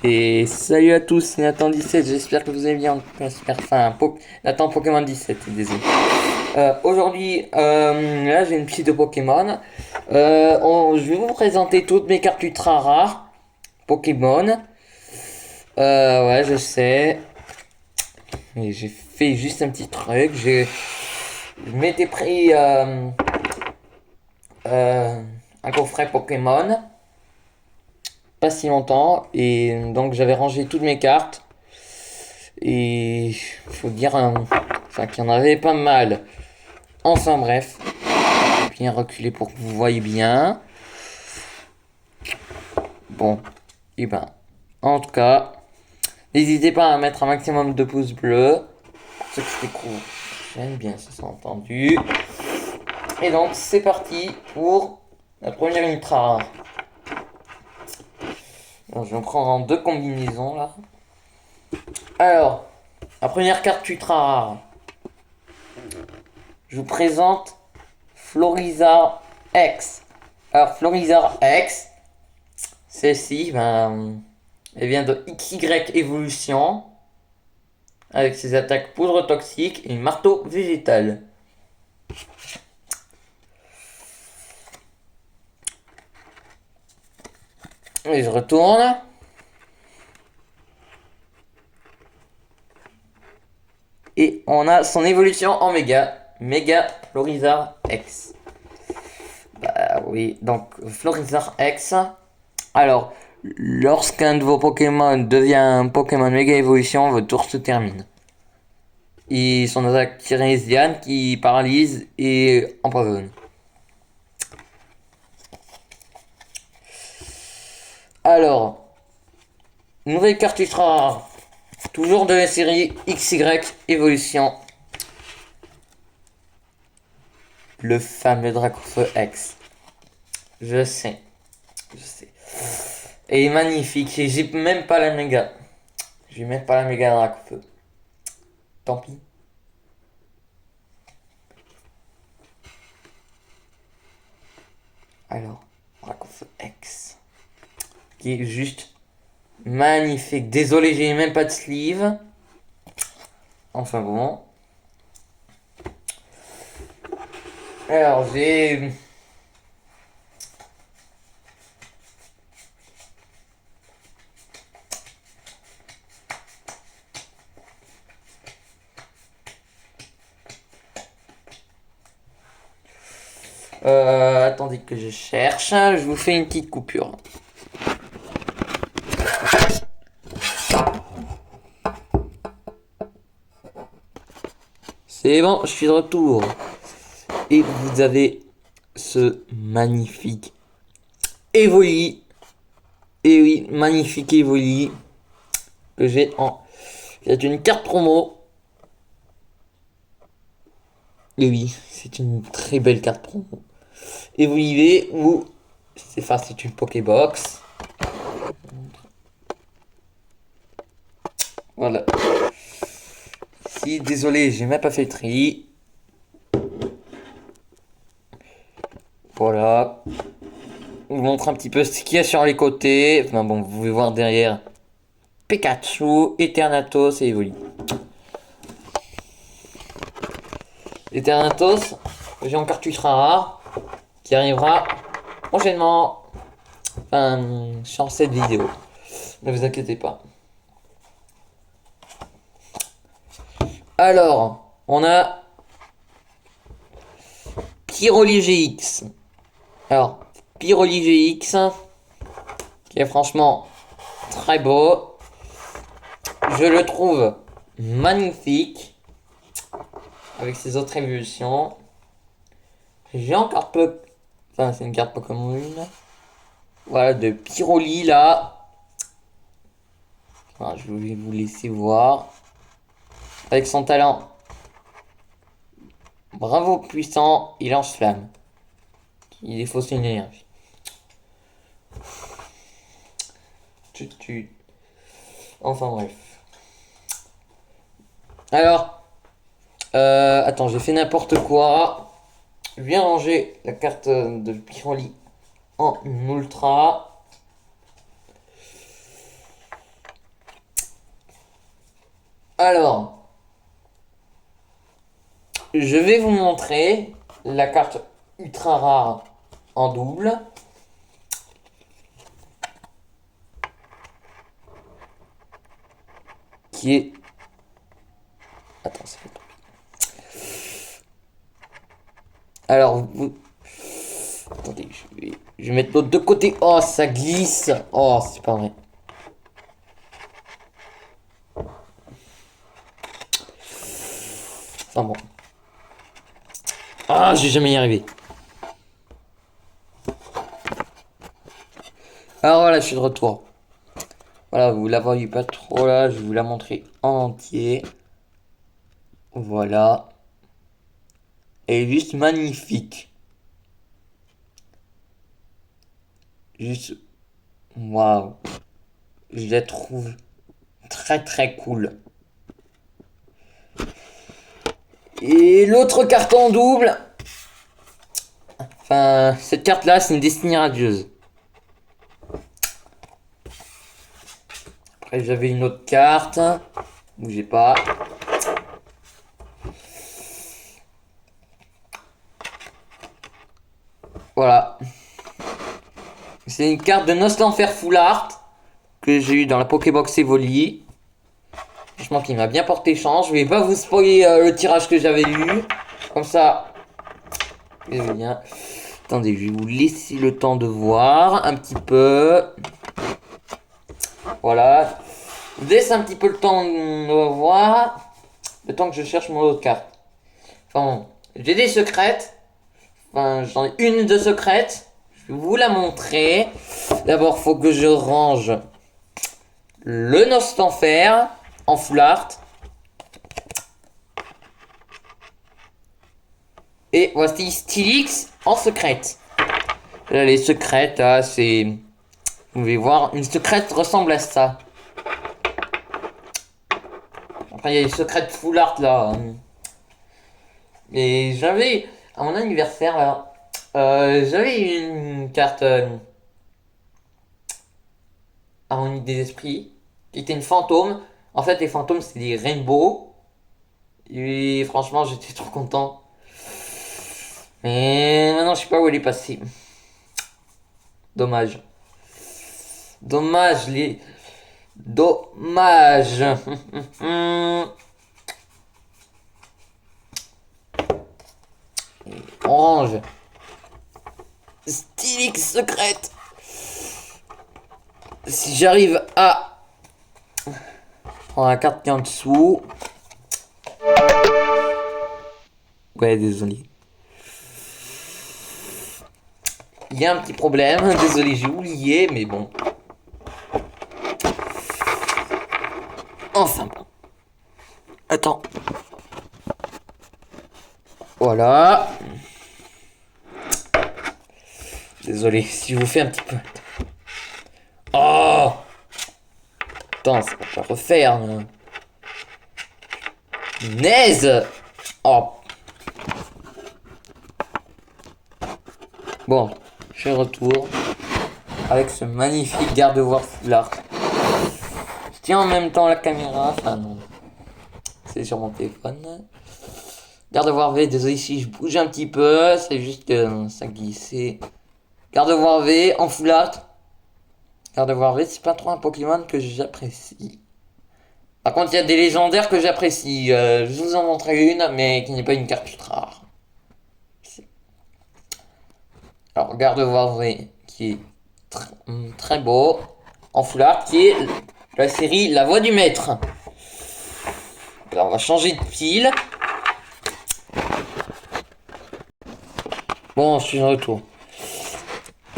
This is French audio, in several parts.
Et salut à tous, c'est Nathan17, j'espère que vous allez bien. Nathan Pokémon 17, désolé. Aujourd'hui, là j'ai une petite de Pokémon. Je vais vous présenter toutes mes cartes ultra rares Pokémon. Ouais, je sais. Mais j'ai fait juste un petit truc. Je m'étais pris un coffret Pokémon pas si longtemps et donc j'avais rangé toutes mes cartes et faut dire qu'il y en avait pas mal. Enfin bref, bien reculer pour que vous voyez bien. Bon, et ben, en tout cas, n'hésitez pas à mettre un maximum de pouces bleus. Pour ceux qui découvrent, j'aime bien, ça s'est entendu. Et donc c'est parti pour la première ultra rare. Alors, je vais en prendre en deux combinaisons là. Alors, la première carte ultra rare. Je vous présente Florizarre X. Alors, Florizarre X, celle-ci, elle vient de XY Evolution, avec ses attaques poudre toxique et marteau végétal. Et je retourne. Et on a son évolution en méga. Méga Florizarre X. Bah oui, donc Florizarre X. Alors, lorsqu'un de vos Pokémon devient un Pokémon méga évolution, votre tour se termine. Et son attaque Tyrésiane qui paralyse et empoisonne. Alors, nouvelle carte ultra rare. Toujours de la série XY Evolution. Le fameux Dracofeu X. Je sais. Je sais. Et magnifique. Et j'ai même pas la méga. J'ai même pas la méga Dracofeu. Tant pis. Alors, Dracofeu X. Qui est juste magnifique. Désolé, j'ai même pas de sleeve. Enfin bon. Alors, j'ai... attendez que je cherche. Je vous fais une petite coupure. C'est bon, je suis de retour. Et vous avez ce magnifique Evoli. Et oui, magnifique Evoli que j'ai en... C'est une carte promo. Et oui, c'est une très belle carte promo. Evoli ou... c'est une Pokébox. Voilà. Si, désolé, j'ai même pas fait le tri. Voilà. Je vous montre un petit peu ce qu'il y a sur les côtés. Enfin bon, vous pouvez voir derrière Pikachu, Eternatus et Evoli. Eternatus, j'ai en carte ultra rare qui arrivera prochainement sur cette vidéo. Ne vous inquiétez pas. Alors, on a Pyroli GX. Alors, Pyroli GX, qui est franchement très beau. Je le trouve magnifique avec ses autres évolutions. J'ai encore peu. Enfin, c'est une carte Pokémon. Voilà, de Pyroli là. Voilà, je vais vous laisser voir. Avec son talent. Bravo puissant, il lance-flamme. Il est faussé une énergie. Enfin bref. Alors, attends, j'ai fait n'importe quoi. Je viens ranger la carte de Pyroli en ultra. Alors, je vais vous montrer la carte ultra rare en double. Qui est... Attends, ça fait... Alors, vous... Attendez, je vais mettre l'autre de côté. Oh, ça glisse. Oh, c'est pas vrai. Enfin bon. Ah, je vais jamais y arriver. Alors voilà, je suis de retour. Voilà, vous la voyez pas trop là, je vais vous la montrer en entier. Voilà. Elle est juste magnifique. Juste... Waouh. Je la trouve très très cool. Et l'autre carte en double. Enfin, cette carte-là, c'est une destinée radieuse. Après, j'avais une autre carte. Bougez pas. Voilà. C'est une carte de Nostenfer Full Art que j'ai eu dans la Pokébox Evoli. Franchement, qui m'a bien porté chance. Je vais pas vous spoiler le tirage que j'avais eu. Comme ça. Bien. Attendez, je vais vous laisser le temps de voir un petit peu. Voilà. Je vous laisse un petit peu le temps de voir. Le temps que je cherche mon autre carte. Enfin, j'ai des secrètes. Enfin, j'en ai une de secrète. Je vais vous la montrer. D'abord, faut que je range le Nostanfer en full art. Et voici Steelix en secrète. Là, les secrètes, là, c'est... Vous pouvez voir, une secrète ressemble à ça. Après, il y a les secrètes full art, là. Et j'avais, à mon anniversaire, là, j'avais une carte harmonie des esprits, qui était une fantôme. En fait, les fantômes, c'est des rainbows. Et franchement, j'étais trop content. Mais maintenant, je sais pas où elle est passée. Dommage. Dommage, les... Dommage. Orange. Stylix secrète. Si j'arrive à prendre la carte qui est en dessous. Ouais, désolé. Il y a un petit problème. Désolé, j'ai oublié, mais bon. Enfin bon. Attends. Voilà. Désolé si je vous fais un petit peu. Oh! Attends, ça va pas refaire. Naise! Oh. Bon, je suis de retour avec ce magnifique garde-voir foulard. Je tiens en même temps la caméra. Enfin non. C'est sur mon téléphone. Garde-voir V, désolé si je bouge un petit peu. C'est juste que ça glissait. Garde-voir V en full art. Garde-voir V, c'est pas trop un Pokémon que j'apprécie. Par contre, il y a des légendaires que j'apprécie. Je vous en montrerai une, mais qui n'est pas une carte ultra rare. Alors, Garde-voir V, qui est très beau. En full art, qui est la série La Voix du Maître. Alors, on va changer de pile. Bon, je suis de retour.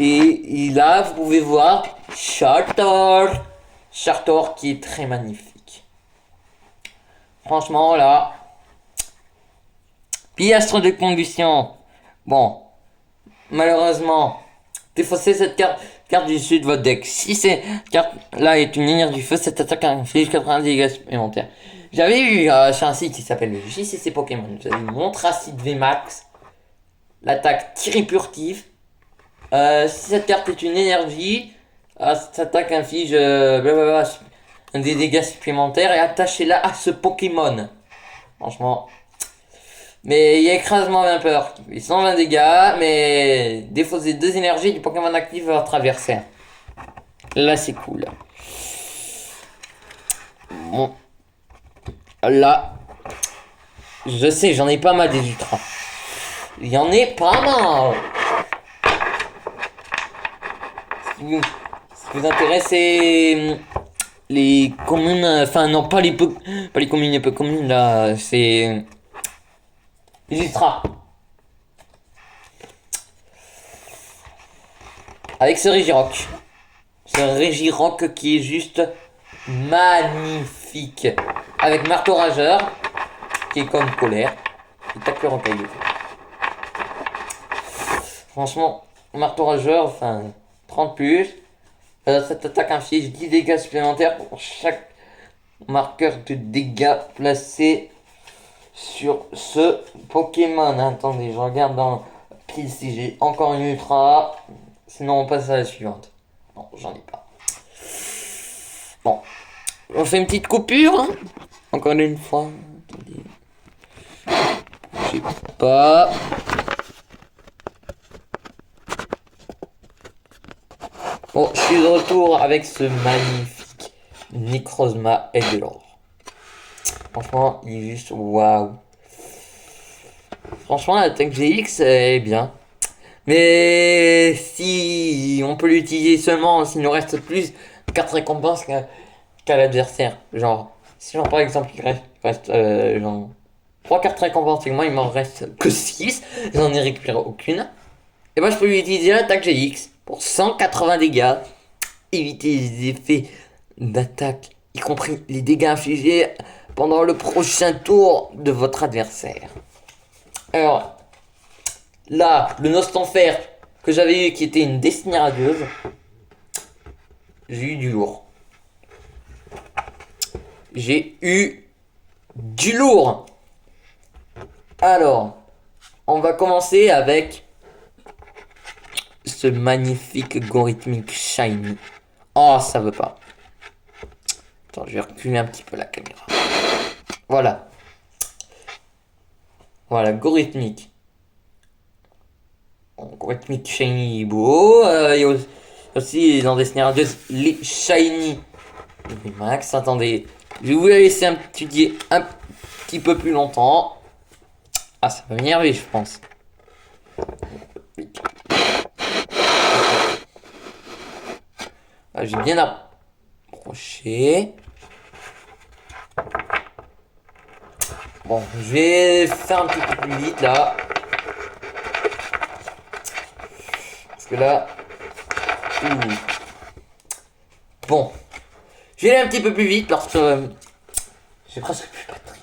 Et là, vous pouvez voir Chartor. Chartor qui est très magnifique. Franchement, là. Piastre de combustion. Bon. Malheureusement, défaussez cette carte du sud de votre deck. Si cette carte là est une énergie du feu, cette attaque inflige 90 dégâts supplémentaires. J'avais eu sur un site qui s'appelle le JCC Pokémon. J'avais eu Montracite VMAX. L'attaque Tiripurtive. Si cette carte est une énergie, cette attaque inflige blablabla des dégâts supplémentaires et attachez-la à ce Pokémon. Franchement. Mais il y a écrasement vampeur. Il 120 dégâts, mais défausez 2 énergies du Pokémon actif à votre adversaire. Là, c'est cool. Bon. Là. Je sais, j'en ai pas mal des ultras. Il y en est pas mal. Ce qui vous intéresse, c'est les communes. Enfin, non, pas les communes un peu communes, là. C'est les ultras. Avec ce Regirock. Ce Regirock qui est juste magnifique. Avec Marteau Rageur, qui est comme colère. Il tape le rocailleux. Franchement, Marteau Rageur, enfin, 30 plus. Cette attaque inflige 10 dégâts supplémentaires pour chaque marqueur de dégâts placé sur ce Pokémon. Attendez, je regarde dans pile si j'ai encore une ultra. Sinon, on passe à la suivante. Non, j'en ai pas. Bon, on fait une petite coupure. Hein. Encore une fois. Attendez. J'ai pas. Bon, je suis de retour avec ce magnifique Necrozma Edgelord. Franchement, il est juste waouh. Franchement, l'attaque GX est bien. Mais si on peut l'utiliser seulement s'il nous reste plus 4 récompenses qu'à l'adversaire. Genre, si genre par exemple il reste genre 3 cartes récompenses et moi il m'en reste que 6, j'en ai récupéré aucune. Et moi je peux lui utiliser l'attaque GX pour 180 dégâts. Éviter les effets d'attaque, y compris les dégâts infligés pendant le prochain tour de votre adversaire. Alors, là, le Nostanfer que j'avais eu qui était une destinée radieuse, j'ai eu du lourd. J'ai eu du lourd. Alors, on va commencer avec ce magnifique Gorithmic Shiny. Oh, ça veut pas. Attends, je vais reculer un petit peu la caméra. Voilà. Voilà, Gorithmic. Gorithmic Shiny beau. Il y a aussi dans des scénarios les Shiny. Max, attendez. Je vais vous la laisser étudier un petit peu plus longtemps. Ah, ça va m'énerver, je pense. Ah, j'ai bien approché. Bon, je vais faire un petit peu plus vite là. Parce que là... Ouh. Bon. Je vais aller un petit peu plus vite parce que... j'ai presque plus de batterie.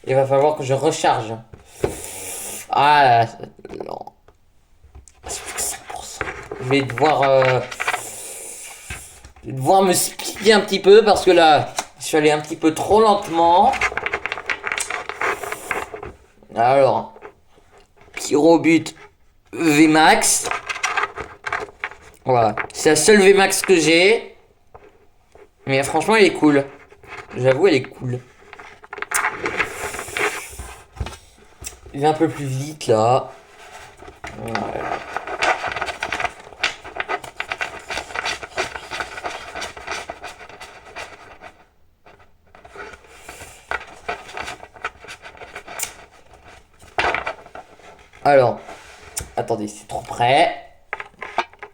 Il va falloir que je recharge. Ah non. C'est plus que 5%. Je vais devoir me speeder un petit peu parce que là, je suis allé un petit peu trop lentement. Alors, Pyrobut VMAX. Voilà, c'est la seule VMAX que j'ai. Mais franchement, elle est cool. J'avoue, elle est cool. Je vais un peu plus vite là. Voilà. Alors, attendez, c'est trop près.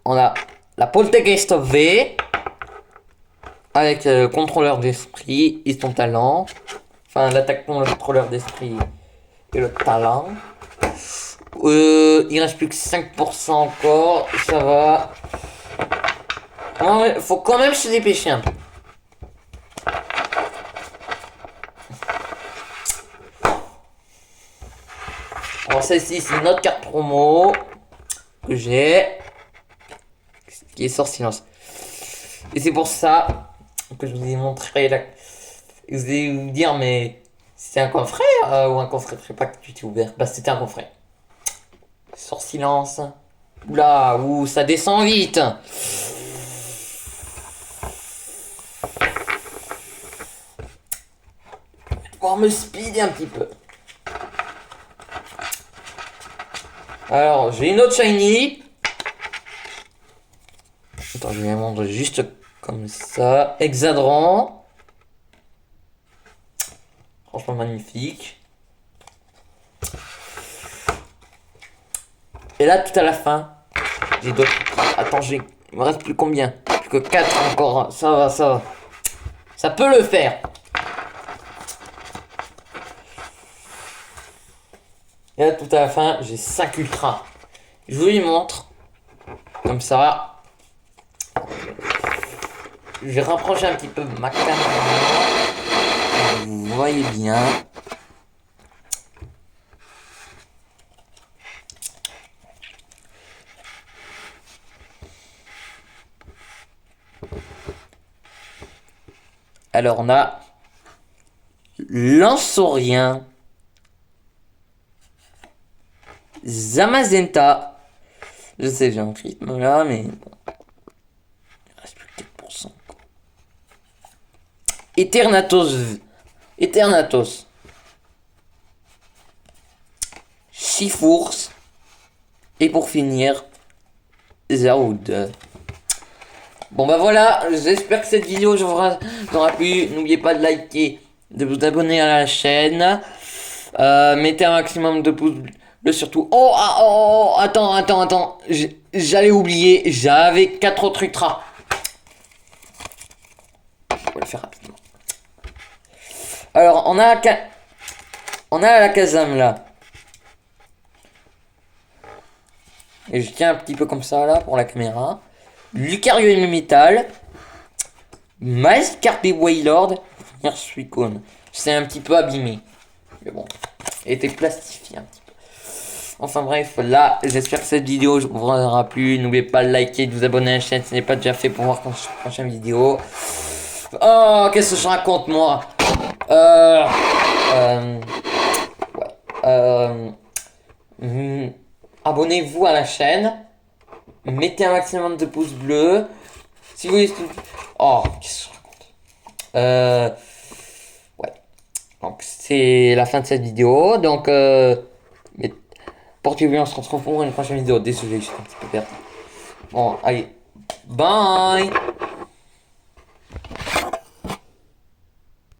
On a la Poltergeist of V avec le contrôleur d'esprit et son talent. Enfin, l'attaque contrôleur d'esprit et le talent. Il reste plus que 5% encore. Ça va. Faut quand même se dépêcher un peu. Alors celle-ci c'est une autre carte promo que j'ai qui est Sort Silence. Et c'est pour ça que je vous ai montré là. Vous allez vous dire mais c'est un coffret ou un coffret, je sais pas que tu t'es ouvert. Bah c'était un coffret. Sort Silence. Oula, ouh, ça descend vite. pouvoir me speeder un petit peu. Alors, j'ai une autre shiny. Attends, je vais la vendre juste comme ça. Hexadran. Franchement magnifique. Et là, tout à la fin, j'ai d'autres. Attends, il me reste plus combien? Plus que 4 encore. Ça va, ça va. Ça peut le faire. Et là, tout à la fin, j'ai 5 ultras. Je vous les montre. Comme ça. Je vais rapprocher un petit peu ma caméra. Vous voyez bien. Alors, on a Lansaurien, Zamazenta. Je sais, j'ai un rythme là, mais bon. Il reste plus que 4%. Eternatos. Chifours. Et pour finir, Zaoud. Bon bah voilà, j'espère que cette vidéo vous aura plu. N'oubliez pas de liker, de vous abonner à la chaîne. Mettez un maximum de pouces bleus surtout. Attends. J'allais oublier, j'avais 4 autres ultras. On va le faire rapidement. Alors, on a la Kazam là. Et je tiens un petit peu comme ça là pour la caméra. Lucario et le métal. Magikarp et Wailord. Suicune. C'est un petit peu abîmé. Mais bon. Il était plastifié un petit peu. Enfin bref, là, j'espère que cette vidéo vous aura plu. N'oubliez pas de liker, de vous abonner à la chaîne si ce n'est pas déjà fait pour voir la prochaine vidéo. Oh, qu'est-ce que je raconte moi? Abonnez-vous à la chaîne. Mettez un maximum de pouces bleus. Si vous voulez... Oh, qu'est-ce que je raconte? Ouais. Donc, c'est la fin de cette vidéo. Donc, portez-vous bien, on se retrouve pour une prochaine vidéo. Désolé, je suis un petit peu perdu. Bon, allez. Bye!